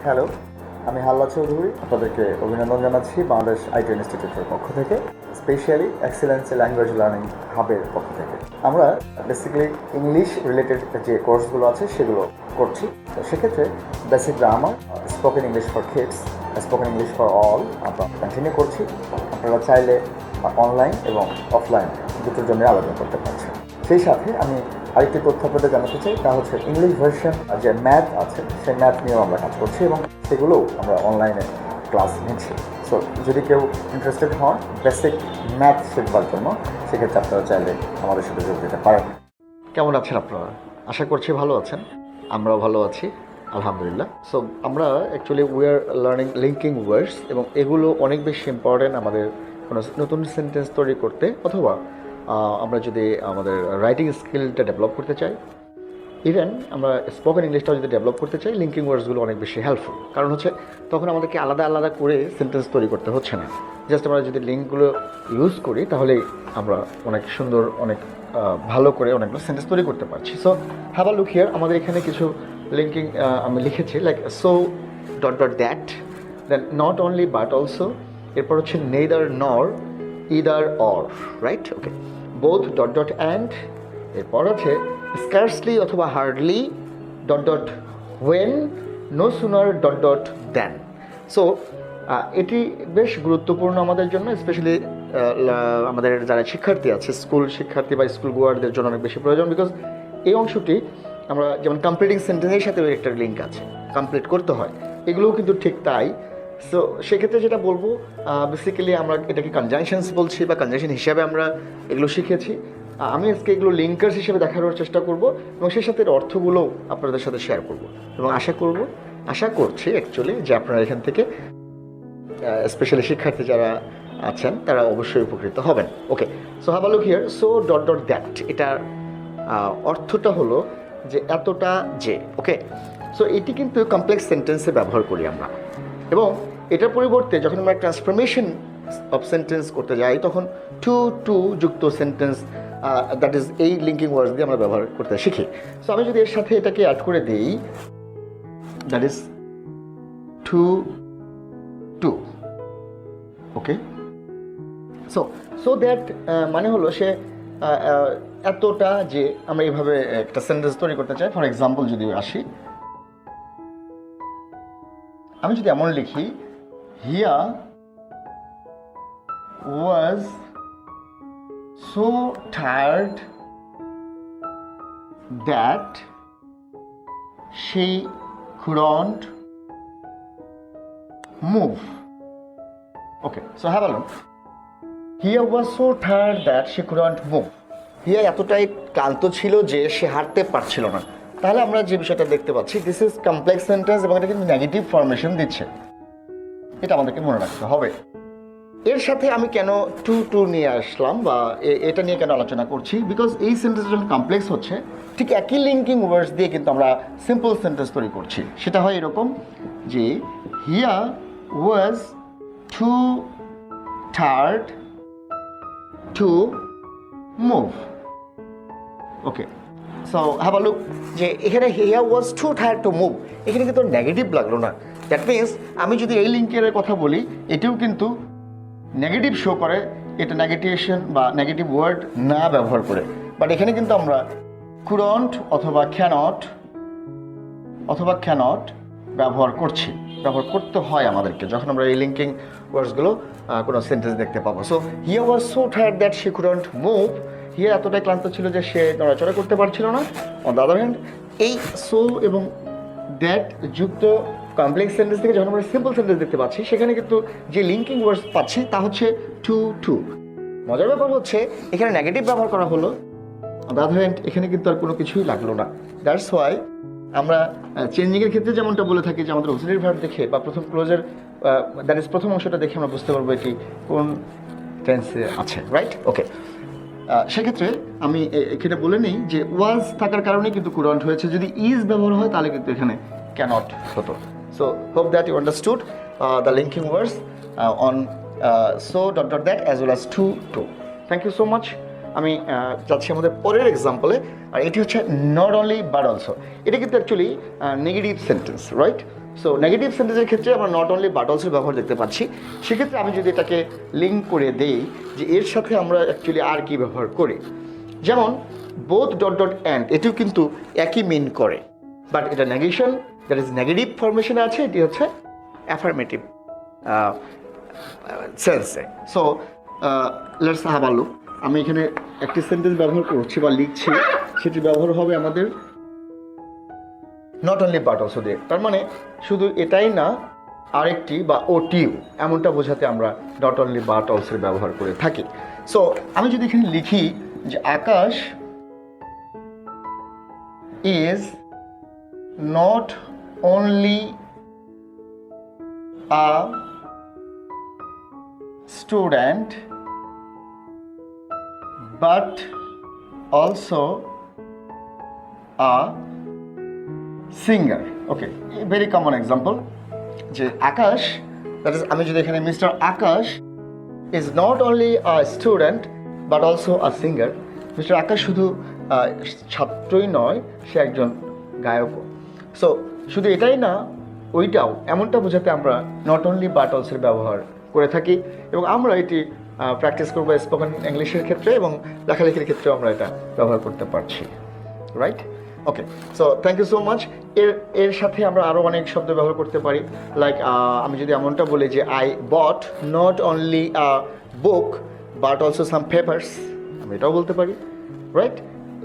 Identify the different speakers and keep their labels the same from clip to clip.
Speaker 1: Hello, আমি হাল্লা চৌধুরী। আপনাদেরকে অভিনন্দন জানাচ্ছি বাংলাদেশ আইটি ইনস্টিটিউটের পক্ষ থেকে, স্পেশালি এক্সেলেন্স ল্যাঙ্গুয়েজ লার্নিং হাবের পক্ষ থেকে। আমরা বেসিক্যালি ইংলিশ রিলেটেড যে কোর্সগুলো আছে সেগুলো করছি। তো সেক্ষেত্রে basic grammar, spoken English for kids, spoken English for all আমরা কন্টিনিউ করছি। আপনারা চাইলে অনলাইন এবং অফলাইন দুটোর জন্য আবেদন করতে পারছেন। সেই সাথে আমি আরেকটি তথ্য আপনাদের জানাতে চাই, তা হচ্ছে ইংলিশ ভার্সন যে ম্যাথ আছে সেই ম্যাথ নিয়েও আমরা কাজ করছি এবং সেগুলোও আমরা অনলাইনে ক্লাস নিচ্ছি। সো যদি কেউ ইন্টারেস্টেড হন বেসিক ম্যাথ শিখবার জন্য, সেক্ষেত্রে আপনারা চাইলে আমাদের সাথে যোগ দিতে পারেন। কেমন আছেন আপনারা? আশা করছি ভালো আছেন। আমরাও ভালো আছি, আলহামদুলিল্লাহ। সো আমরা actually we are learning linking ওয়ার্ডস, এবং এগুলো অনেক বেশি ইম্পর্টেন্ট আমাদের কোনো নতুন সেন্টেন্স তৈরি করতে, অথবা আমরা যদি আমাদের রাইটিং স্কিলটা ডেভেলপ করতে চাই, ইভেন আমরা স্পোকেন ইংলিশটাও যদি ডেভেলপ করতে চাই, লিঙ্কিং ওয়ার্ডসগুলো অনেক বেশি হেল্পফুল। কারণ হচ্ছে তখন আমাদেরকে আলাদা আলাদা করে সেন্টেন্স তৈরি করতে হচ্ছে না। জাস্ট আমরা যদি লিঙ্কগুলো ইউজ করি তাহলেই আমরা অনেক সুন্দর, অনেক ভালো করে অনেকগুলো সেন্টেন্স তৈরি করতে পারছি। So have a look here. আমাদের এখানে কিছু লিঙ্কিং আমি লিখেছি, like so dot dot that, then not only but also, এরপর হচ্ছে neither nor, either or, right? Okay, both dot dot and, এরপর আছে স্কার্সলি অথবা hardly, dot dot when, no sooner, dot dot than. So এটি বেশ গুরুত্বপূর্ণ আমাদের জন্য, স্পেশালি আমাদের যারা শিক্ষার্থী আছে, স্কুল শিক্ষার্থী বা স্কুল গোয়ারদের জন্য অনেক বেশি প্রয়োজন। বিকজ এই অংশটি আমরা যেমন কমপ্লিটিং সেন্টেন্সের সাথে একটা লিঙ্ক আছে, কমপ্লিট করতে হয়, এগুলোও কিন্তু ঠিক তাই। সো সেক্ষেত্রে যেটা বলবো, বেসিক্যালি আমরা এটাকে কনজাংশনস বলছি বা কনজাংশন হিসাবে আমরা এগুলো শিখেছি। আমি আজকে এগুলো লিঙ্কার্স হিসেবে দেখানোর চেষ্টা করব, এবং সেই সাথে এর অর্থগুলো আপনাদের সাথে শেয়ার করব, এবং আশা করছি অ্যাকচুয়ালি যে আপনারা এখান থেকে স্পেশালি শিক্ষার্থী যারা আছেন তারা অবশ্যই উপকৃত হবেন। Okay, so have a look here. So dot dot that, এটার অর্থটা হলো যে এতটা যে। ওকে, সো এটি কিন্তু কমপ্লেক্স সেন্টেন্সে ব্যবহার করি আমরা, এবং এটার পরিবর্তে যখন আমরা ট্রান্সফরমেশন অফ সেন্টেন্স করতে যাই তখন টু টু যুক্ত সেন্টেন্স, দ্যাট ইজ এই লিঙ্কিং ওয়ার্ডস দিয়ে আমরা ব্যবহার করতে শিখি। সো আমি যদি এর সাথে এটাকে অ্যাড করে দিই, that is to to. Okay, so so that মানে হলো সে এতটা যে, আমরা এইভাবে একটা সেন্টেন্স তৈরি করতে চাই। ফর এক্সাম্পল যদি আসি, আমি যদি এমন লিখি, Hiya was so tired that she couldn't move. Okay, so have a look. Hiya was so tired that she couldn't move. হিয়া এতটাই ক্লান্ত ছিল যে সে হাঁটতে পারছিল না। তাহলে আমরা যে বিষয়টা দেখতে পাচ্ছি, দিস ইজ কমপ্লেক্স সেন্টেন্স, এবং এটা কিন্তু নেগেটিভ ফরমেশন দিচ্ছে, এটা আমাদেরকে মনে রাখতে হবে। এর সাথে আমি কেন টু টু নিয়ে আসলাম বা এটা নিয়ে কেন আলোচনা করছি, বিকজ এই সেন্টেন্স যখন কমপ্লেক্স হচ্ছে, ঠিক একই লিঙ্কিং ওয়ার্ডস দিয়ে কিন্তু আমরা সিম্পল সেন্টেন্স তৈরি করছি। সেটা হয় এরকম যে, Hiya was too tired to move. Okay, so have a look, যে এখানে Hiya was too tired to move, এখানে কিন্তু নেগেটিভ লাগলো না। দ্যাট মিনস আমি যদি এই লিঙ্কের কথা বলি, এটিও কিন্তু নেগেটিভ শো করে, এটা নেগেটিভেশন বা নেগেটিভ ওয়ার্ড না ব্যবহার করে। বাট এখানে কিন্তু আমরা couldn't অথবা cannot ব্যবহার করতে হয় আমাদেরকে যখন আমরা এই লিঙ্কিং ওয়ার্ডসগুলো কোনো সেন্টেন্স দেখতে পাবো। So Hiya was so tired that she couldn't move, Hiya এতটাই ক্লান্ত ছিল যে সে নড়াচড়া করতে পারছিল না। অন দ্য আদার হ্যান্ড, এই সো এবং দ্যাট যুক্ত কমপ্লেক্স সেন্টেন্স থেকে যখন আমরা সিম্পল সেন্টেন্স দেখতে পাচ্ছি, সেখানে কিন্তু যে লিঙ্কিং ওয়ার্ডস পাচ্ছি তা হচ্ছে টু টু। মজার ব্যাপার হচ্ছে এখানে নেগেটিভ ব্যবহার করা হলো, অন দ্য আদার হ্যান্ড এখানে কিন্তু আর কোনো কিছুই লাগলো না। দ্যাটস ওয়াই আমরা চেঞ্জিংয়ের ক্ষেত্রে যেমনটা বলে থাকি যে আমাদের অক্সিলারি ভার্ব দেখে বা প্রথম ক্লোজের দ্যাট ইজ প্রথম অংশটা দেখে আমরা বুঝতে পারবো এটি কোন টেন্সে আছে, রাইট? ওকে, সেক্ষেত্রে আমি এখানে বলে নিই যে ওয়াজ থাকার কারণে কিন্তু couldn't হয়েছে, যদি ইজ ব্যবহার হয় তাহলে কিন্তু এখানে cannot হতো। So hope that you understood the linking words on so dot dot that as well as to. Thank you so much. আমি যাচ্ছি আমাদের পরের এক্সাম্পলে। আর এটি হচ্ছে নট অনলি বাট অলসো। এটা কিন্তু actually negative sentence, right? So negative সেন্টেন্সের ক্ষেত্রে আমরা নট অনলি বাট অলসোর ব্যবহার দেখতে পাচ্ছি। সেক্ষেত্রে আমি যদি এটাকে লিঙ্ক করে দেই যে এর সাথে আমরা অ্যাকচুয়ালি আর কি ব্যবহার করি, যেমন বোথ ডট ডট অ্যান্ড, এটিও কিন্তু একই মিন করে, বাট এটা নেগেশন, দ্যাট ইজ নেগেটিভ ফরমেশনে আছে, এটি হচ্ছে অ্যাফার্মেটিভ সেন্সে। So let's have a look. আমি এখানে একটি সেন্টেন্স ব্যবহার করছি বা লিখছি, সেটি ব্যবহার হবে আমাদের নট অনলি বাট অলসো দিয়ে। তার মানে শুধু এটাই না, আরেকটি বা ওটিও, এমনটা বোঝাতে আমরা নট অনলি বাট অলসোর ব্যবহার করে থাকি। সো আমি যদি এখানে লিখি যে Akash is not only a student but also a singer. Okay, a very common example যে আকাশ, that is আমি যদি এখানে mister Akash is not only a student but also a singer, mister Akash শুধু ছাত্রই নয়, সে একজন গায়কও। সো শুধু এটাই না, ওইটাও, এমনটা বোঝাতে আমরা নট অনলি বাট অলসোর ব্যবহার করে থাকি, এবং আমরা এটি প্র্যাকটিস করবো স্পোকেন ইংলিশের ক্ষেত্রে এবং লেখালেখির ক্ষেত্রেও আমরা এটা ব্যবহার করতে পারছি, right? Okay, so thank you so much. এর সাথে আমরা আরও অনেক শব্দ ব্যবহার করতে পারি, লাইক আমি যদি এমনটা বলি যে I bought not only a book but also some papers, আমি এটাও বলতে পারি, রাইট?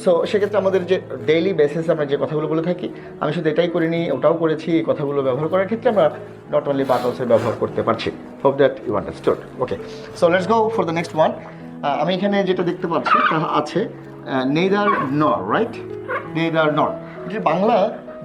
Speaker 1: সো সেক্ষেত্রে আমাদের যে ডেইলি বেসিসে আমরা যে কথাগুলো বলে থাকি, আমি শুধু এটাই করিনি, ওটাও করেছি, এই কথাগুলো ব্যবহার করার ক্ষেত্রে আমরা নট অনলি বাট অলসো ব্যবহার করতে পারছি। Hope that you understood. Okay, so let's go for the next one. আমি এখানে যেটা দেখতে পাচ্ছি তা আছে নেইদার নর, রাইট? নেইদার নর, এটির বাংলা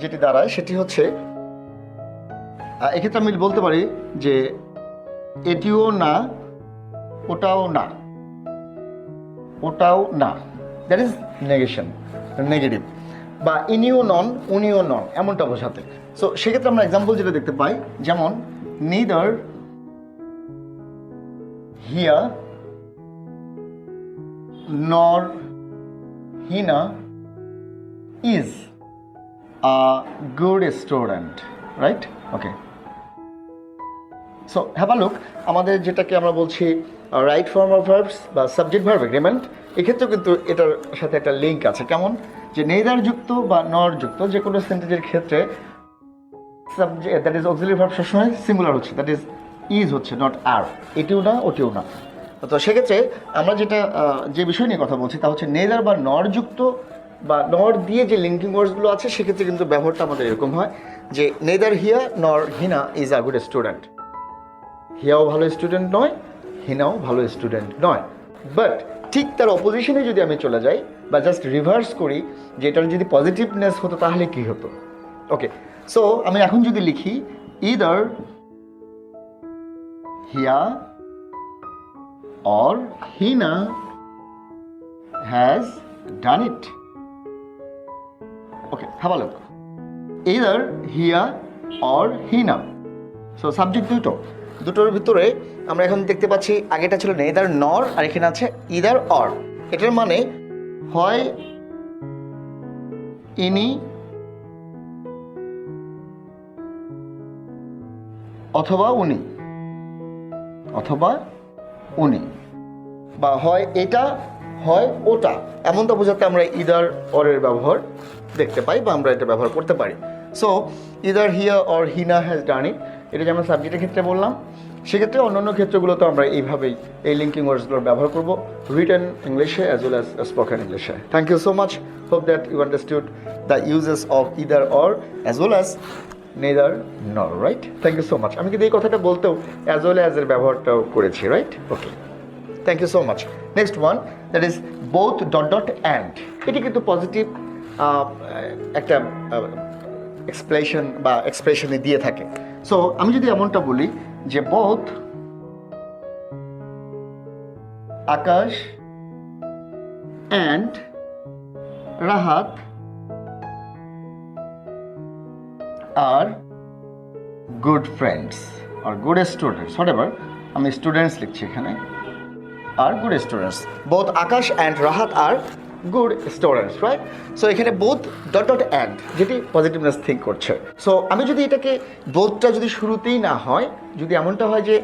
Speaker 1: যেটি দাঁড়ায় সেটি হচ্ছে, এক্ষেত্রে আমি বলতে পারি যে এটিও না, ওটাও না, ওটাও না, দ্যাট ইজ নেগেশন, নেগেটিভ, বা ইনিও নন, উনিও নন, এমনটা বোঝাতে। সো সেক্ষেত্রে আমরা এক্সাম্পল যেটা দেখতে পাই, যেমন neither here nor Hina is a good student, right? Okay, so have a look. আমাদের যেটাকে আমরা বলছি রাইট ফর্ম অফ ভার্বস বা সাবজেক্ট ভার্ব এগ্রিমেন্ট, এক্ষেত্রেও কিন্তু এটার সাথে একটা লিঙ্ক আছে। কেমন? যে নেইদার যুক্ত বা নর যুক্ত যে কোনো সেন্টেন্সের ক্ষেত্রে subject, that is auxiliary verb সবসময় সিঙ্গুলার হচ্ছে, দ্যাট ইজ হচ্ছে, নট আর, এটিও না, ওটিও না। তো সেক্ষেত্রে আমরা যেটা যে বিষয় নিয়ে কথা বলছি তা হচ্ছে নেইদার বা নর যুক্ত বা নর দিয়ে যে লিঙ্কিং ওয়ার্ডসগুলো আছে, সেক্ষেত্রে কিন্তু ব্যবহারটা আমাদের এরকম হয় যে নেইদার হিয়া নর হিনা ইজ আ গুড স্টুডেন্ট। হিয়াও ভালো স্টুডেন্ট নয়, হিনাও ভালো স্টুডেন্ট নয়। বাট ঠিক তার অপোজিশনে যদি আমি চলে যাই বা জাস্ট রিভার্স করি, যে এটার যদি পজিটিভনেস হতো তাহলে কি হতো? ওকে, সো আমি এখন যদি লিখি either Hiya or Hina has done it. Okay, have a look. Either Hia or Hina. So subject দুটোর ভিতরে আমরা এখন দেখতে পাচ্ছি আগেটা ছিল neither nor, আর এখানে আছে either or। এটার মানে হয় ইনি অথবা উনি, অথবা উনি, বা হয় এটা হয় ওটা, এমনটা বোঝাতে আমরা ইদার অরের ব্যবহার দেখতে পাই বা আমরা এটা ব্যবহার করতে পারি। So either Hiya or Hina has done it, এটা যেমন সাবজেক্টের ক্ষেত্রে বললাম, সেক্ষেত্রে অন্যান্য ক্ষেত্রগুলোতে আমরা এইভাবেই এই লিঙ্কিং ওয়ার্ডসগুলোর ব্যবহার করব, রিটেন ইংলিশে অ্যাজ ওয়েল অ্যাজ স্পোকেন ইংলিশে। Thank you so much, hope that you understood the uses of either or as well as neither nor, right? Thank you so much. আমি কিন্তু এই কথাটা বলতেও অ্যাজ ওয়েল অ্যাজ এর ব্যবহারটাও করেছি, right? Okay, thank you so much. Next one, that is both dot dot and. এটি কিন্তু পজিটিভ একটা এক্সপ্রেশন বা এক্সপ্রেশনে দিয়ে থাকে। সো আমি যদি এমনটা বলি যে both Akash and Rahat are good friends are good students, whatever, আমি স্টুডেন্টস লিখছি এখানে, are good students. Both Akash and Rahat are good students, right? So এখানে both dot dot and যেটি পজিটিভনেস থিঙ্ক করছে। সো আমি যদি এটাকে বোধটা যদি শুরুতেই না হয়, যদি এমনটা হয় যে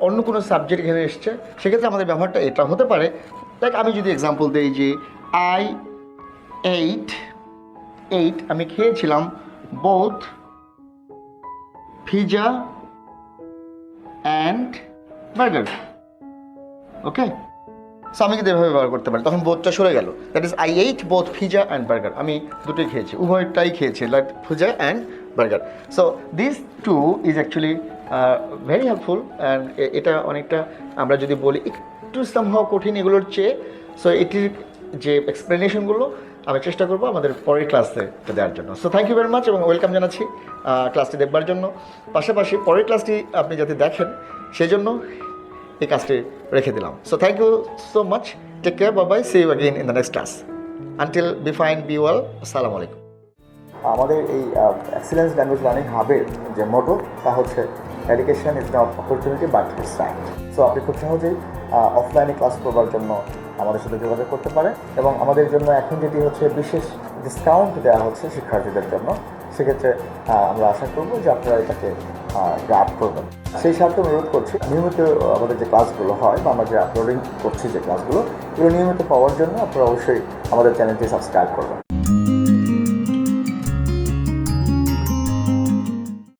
Speaker 1: অন্য কোনো সাবজেক্ট এখানে এসছে, সেক্ষেত্রে আমাদের ব্যবহারটা এটা হতে পারে। লাইক আমি যদি এক্সাম্পল দিই যে I ate আমি খেয়েছিলাম both pizza and burger. Okay, so আমি যদি এভাবে ব্যবহার করতে পারি তখন বোধটা সরে গেল। That is I ate both pizza and burger. আমি দুটোই খেয়েছি, উভয়টাই খেয়েছি, like pizza and burger. So this too is actually very helpful and এটা অনেকটা আমরা যদি বলি একটু সামহাও কঠিন এগুলোর চেয়ে। সো এটির যে এক্সপ্লেনেশনগুলো আমি চেষ্টা করবো আমাদের পরের ক্লাসে দেওয়ার জন্য। So thank you very much এবং ওয়েলকাম জানাচ্ছি ক্লাসটি দেখবার জন্য। পাশাপাশি পরের ক্লাসটি আপনি যাতে দেখেন সেজন্য এই কাজটি রেখে দিলাম। So thank you so much, take care, bye bye, see you again in the next class. Until be fine, be well, আসসালামু আলাইকুম। আমাদের এই এক্সিলেন্স ল্যাঙ্গুয়েজ লার্নিং হাবের যে মোটো তা হচ্ছে education is not opportunity but it's right. So আপনি খুব সহজেই অফলাইনে ক্লাস করবার জন্য আমাদের সাথে যোগাযোগ করতে পারেন এবং আমাদের জন্য এখন যেটি হচ্ছে বিশেষ ডিসকাউন্ট দেওয়া হচ্ছে শিক্ষার্থীদের জন্য। সেক্ষেত্রে আমরা আশা করব যে আপনারা এটাকে গ্র্যাব করবেন। সেই সাথে অনুরোধ করছি নিয়মিত আমাদের যে ক্লাসগুলো হয় বা আমরা যে আপলোডিং করছি যে ক্লাসগুলো, এগুলো নিয়মিত পাওয়ার জন্য আপনারা অবশ্যই আমাদের চ্যানেলটি সাবস্ক্রাইব করবেন।